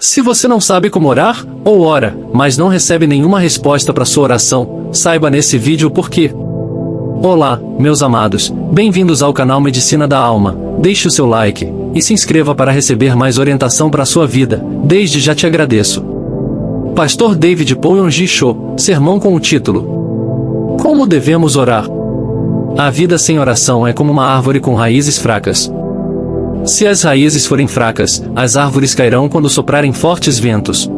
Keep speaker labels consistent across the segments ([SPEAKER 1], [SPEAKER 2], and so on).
[SPEAKER 1] Se você não sabe como orar, ou ora, mas não recebe nenhuma resposta para sua oração, saiba nesse vídeo por quê. Olá, meus amados, bem-vindos ao canal Medicina da Alma. Deixe o seu like e se inscreva para receber mais orientação para a sua vida. Desde já te agradeço. Pastor David Poyonji Cho, sermão com o título: Como devemos orar? A vida sem oração é como uma árvore com raízes fracas. Se as raízes forem fracas, as árvores cairão quando soprarem fortes ventos.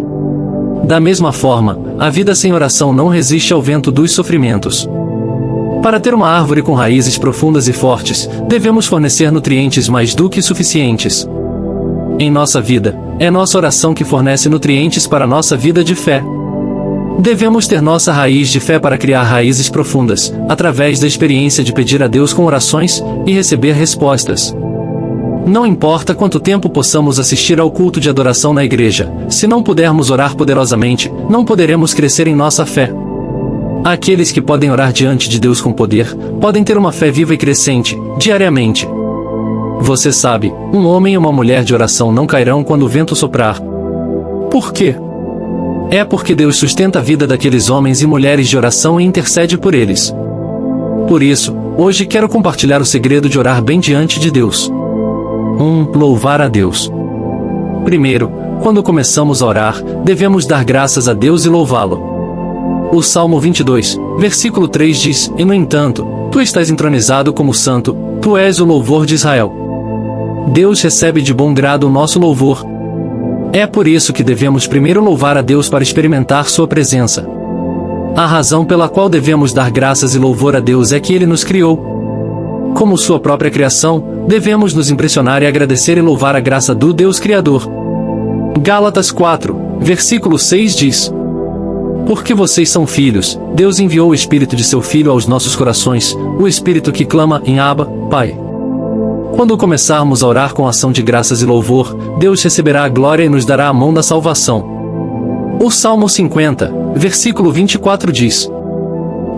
[SPEAKER 1] Da mesma forma, a vida sem oração não resiste ao vento dos sofrimentos. Para ter uma árvore com raízes profundas e fortes, devemos fornecer nutrientes mais do que suficientes. Em nossa vida, é nossa oração que fornece nutrientes para nossa vida de fé. Devemos ter nossa raiz de fé para criar raízes profundas, através da experiência de pedir a Deus com orações e receber respostas. Não importa quanto tempo possamos assistir ao culto de adoração na igreja, se não pudermos orar poderosamente, não poderemos crescer em nossa fé. Aqueles que podem orar diante de Deus com poder, podem ter uma fé viva e crescente, diariamente. Você sabe, um homem e uma mulher de oração não cairão quando o vento soprar. Por quê? É porque Deus sustenta a vida daqueles homens e mulheres de oração e intercede por eles. Por isso, hoje quero compartilhar o segredo de orar bem diante de Deus. 1. Louvar a Deus. Primeiro, quando começamos a orar, devemos dar graças a Deus e louvá-lo. O Salmo 22, versículo 3 diz: E no entanto, tu estás entronizado como santo, tu és o louvor de Israel. Deus recebe de bom grado o nosso louvor. É por isso que devemos primeiro louvar a Deus para experimentar sua presença. A razão pela qual devemos dar graças e louvor a Deus é que Ele nos criou. Como sua própria criação, devemos nos impressionar e agradecer e louvar a graça do Deus Criador. Gálatas 4, versículo 6 diz: Porque vocês são filhos, Deus enviou o Espírito de seu Filho aos nossos corações, o Espírito que clama em Abba, Pai. Quando começarmos a orar com ação de graças e louvor, Deus receberá a glória e nos dará a mão da salvação. O Salmo 50, versículo 24 diz: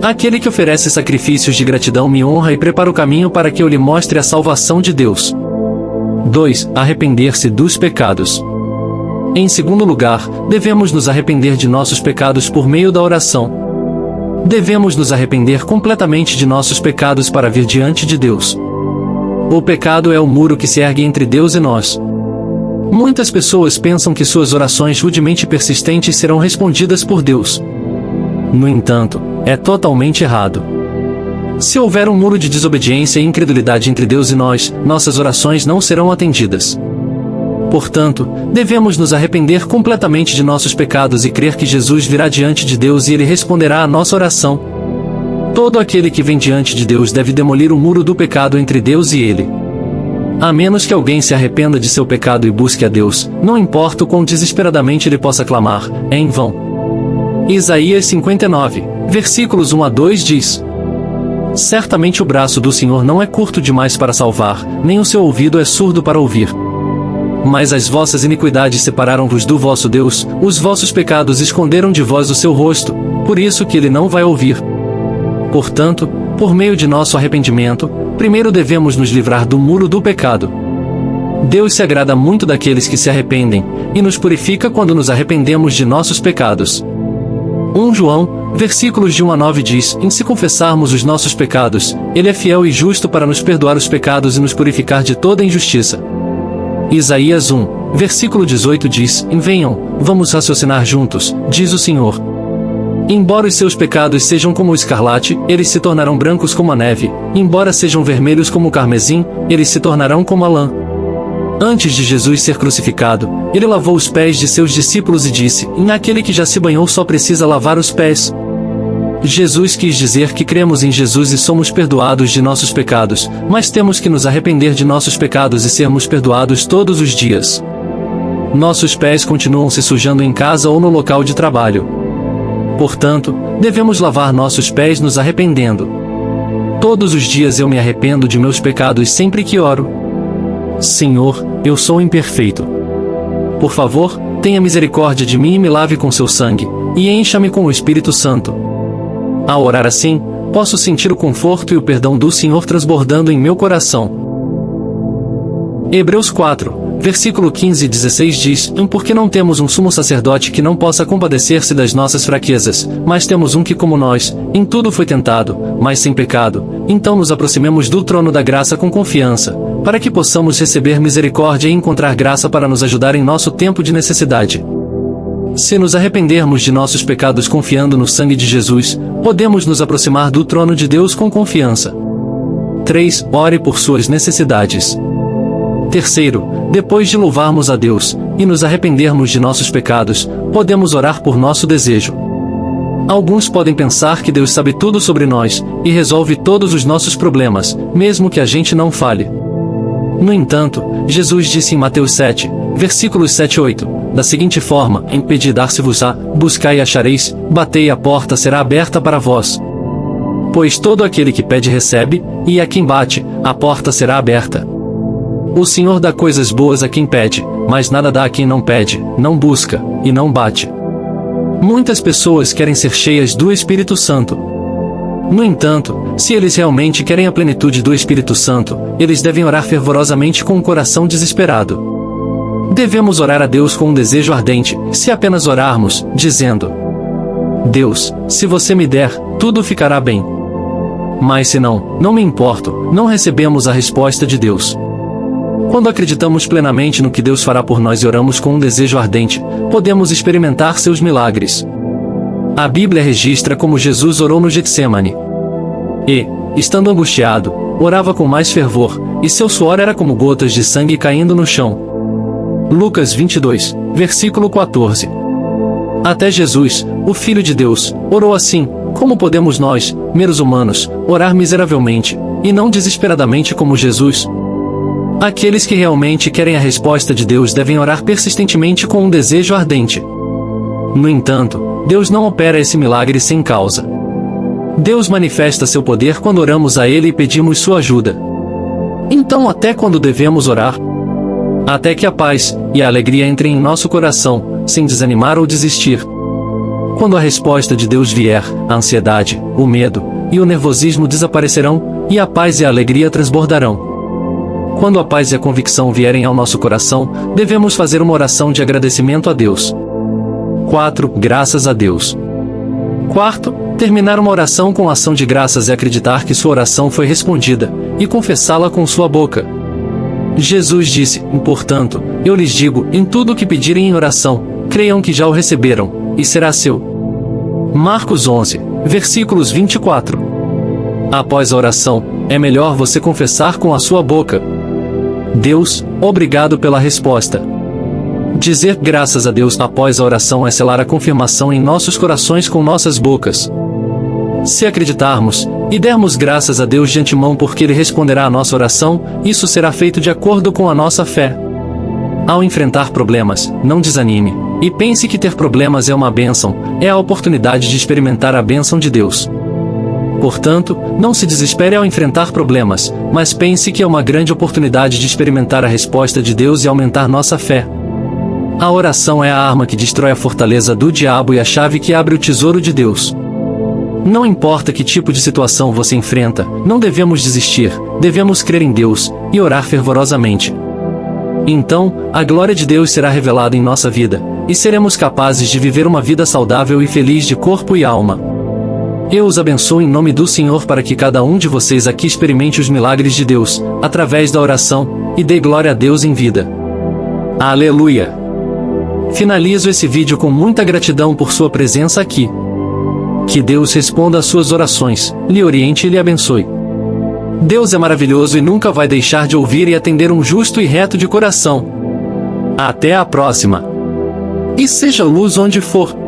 [SPEAKER 1] Aquele que oferece sacrifícios de gratidão me honra e prepara o caminho para que eu lhe mostre a salvação de Deus. 2. Arrepender-se dos pecados. Em segundo lugar, devemos nos arrepender de nossos pecados por meio da oração. Devemos nos arrepender completamente de nossos pecados para vir diante de Deus. O pecado é o muro que se ergue entre Deus e nós. Muitas pessoas pensam que suas orações rudemente persistentes serão respondidas por Deus. No entanto, é totalmente errado. Se houver um muro de desobediência e incredulidade entre Deus e nós, nossas orações não serão atendidas. Portanto, devemos nos arrepender completamente de nossos pecados e crer que Jesus virá diante de Deus e Ele responderá à nossa oração. Todo aquele que vem diante de Deus deve demolir o muro do pecado entre Deus e Ele. A menos que alguém se arrependa de seu pecado e busque a Deus, não importa o quão desesperadamente ele possa clamar, é em vão. Isaías 59, versículos 1 a 2 diz: Certamente o braço do Senhor não é curto demais para salvar, nem o seu ouvido é surdo para ouvir. Mas as vossas iniquidades separaram-vos do vosso Deus, os vossos pecados esconderam de vós o seu rosto, por isso que Ele não vai ouvir. Portanto, por meio de nosso arrependimento, primeiro devemos nos livrar do muro do pecado. Deus se agrada muito daqueles que se arrependem, e nos purifica quando nos arrependemos de nossos pecados. 1 João, versículos de 1 a 9 diz: E se confessarmos os nossos pecados, Ele é fiel e justo para nos perdoar os pecados e nos purificar de toda injustiça. Isaías 1, versículo 18 diz: Venham, vamos raciocinar juntos, diz o Senhor. Embora os seus pecados sejam como o escarlate, eles se tornarão brancos como a neve, embora sejam vermelhos como o carmesim, eles se tornarão como a lã. Antes de Jesus ser crucificado, Ele lavou os pés de seus discípulos e disse: Aquele que já se banhou só precisa lavar os pés. Jesus quis dizer que cremos em Jesus e somos perdoados de nossos pecados, mas temos que nos arrepender de nossos pecados e sermos perdoados todos os dias. Nossos pés continuam se sujando em casa ou no local de trabalho. Portanto, devemos lavar nossos pés nos arrependendo. Todos os dias eu me arrependo de meus pecados sempre que oro. Senhor, eu sou imperfeito. Por favor, tenha misericórdia de mim e me lave com seu sangue, e encha-me com o Espírito Santo. Ao orar assim, posso sentir o conforto e o perdão do Senhor transbordando em meu coração. Hebreus 4, versículo 15 e 16 diz: Porque não temos um sumo sacerdote que não possa compadecer-se das nossas fraquezas, mas temos um que, como nós, em tudo foi tentado, mas sem pecado. Então nos aproximemos do trono da graça com confiança, para que possamos receber misericórdia e encontrar graça para nos ajudar em nosso tempo de necessidade. Se nos arrependermos de nossos pecados confiando no sangue de Jesus, podemos nos aproximar do trono de Deus com confiança. 3. Ore por suas necessidades. Terceiro, depois de louvarmos a Deus e nos arrependermos de nossos pecados, podemos orar por nosso desejo. Alguns podem pensar que Deus sabe tudo sobre nós e resolve todos os nossos problemas, mesmo que a gente não fale. No entanto, Jesus disse em Mateus 7, versículos 7 e 8, da seguinte forma: Pedi dar-se-vos-á, buscai e achareis, batei e a porta será aberta para vós. Pois todo aquele que pede recebe, e a quem bate, a porta será aberta. O Senhor dá coisas boas a quem pede, mas nada dá a quem não pede, não busca, e não bate. Muitas pessoas querem ser cheias do Espírito Santo. No entanto, se eles realmente querem a plenitude do Espírito Santo, eles devem orar fervorosamente com um coração desesperado. Devemos orar a Deus com um desejo ardente, se apenas orarmos, dizendo: Deus, se você me der, tudo ficará bem. Mas se não, não me importo, não recebemos a resposta de Deus. Quando acreditamos plenamente no que Deus fará por nós e oramos com um desejo ardente, podemos experimentar seus milagres. A Bíblia registra como Jesus orou no Getsemane. E, estando angustiado, orava com mais fervor, e seu suor era como gotas de sangue caindo no chão. Lucas 22, versículo 14. Até Jesus, o Filho de Deus, orou assim. Como podemos nós, meros humanos, orar miseravelmente, e não desesperadamente como Jesus? Aqueles que realmente querem a resposta de Deus devem orar persistentemente com um desejo ardente. No entanto, Deus não opera esse milagre sem causa. Deus manifesta seu poder quando oramos a Ele e pedimos sua ajuda. Então, até quando devemos orar? Até que a paz e a alegria entrem em nosso coração, sem desanimar ou desistir. Quando a resposta de Deus vier, a ansiedade, o medo e o nervosismo desaparecerão, e a paz e a alegria transbordarão. Quando a paz e a convicção vierem ao nosso coração, devemos fazer uma oração de agradecimento a Deus. 4. Graças a Deus. Quarto, terminar uma oração com ação de graças é acreditar que sua oração foi respondida, e confessá-la com sua boca. Jesus disse: Portanto, eu lhes digo, em tudo o que pedirem em oração, creiam que já o receberam, e será seu. Marcos 11, versículos 24. Após a oração, é melhor você confessar com a sua boca. Deus, obrigado pela resposta. Dizer graças a Deus após a oração é selar a confirmação em nossos corações com nossas bocas. Se acreditarmos, e dermos graças a Deus de antemão porque Ele responderá à nossa oração, isso será feito de acordo com a nossa fé. Ao enfrentar problemas, não desanime, e pense que ter problemas é uma bênção, é a oportunidade de experimentar a bênção de Deus. Portanto, não se desespere ao enfrentar problemas, mas pense que é uma grande oportunidade de experimentar a resposta de Deus e aumentar nossa fé. A oração é a arma que destrói a fortaleza do diabo e a chave que abre o tesouro de Deus. Não importa que tipo de situação você enfrenta, não devemos desistir, devemos crer em Deus e orar fervorosamente. Então, a glória de Deus será revelada em nossa vida, e seremos capazes de viver uma vida saudável e feliz de corpo e alma. Eu os abençoo em nome do Senhor para que cada um de vocês aqui experimente os milagres de Deus, através da oração, e dê glória a Deus em vida. Aleluia! Finalizo esse vídeo com muita gratidão por sua presença aqui. Que Deus responda às suas orações, lhe oriente e lhe abençoe. Deus é maravilhoso e nunca vai deixar de ouvir e atender um justo e reto de coração. Até a próxima! E seja luz onde for.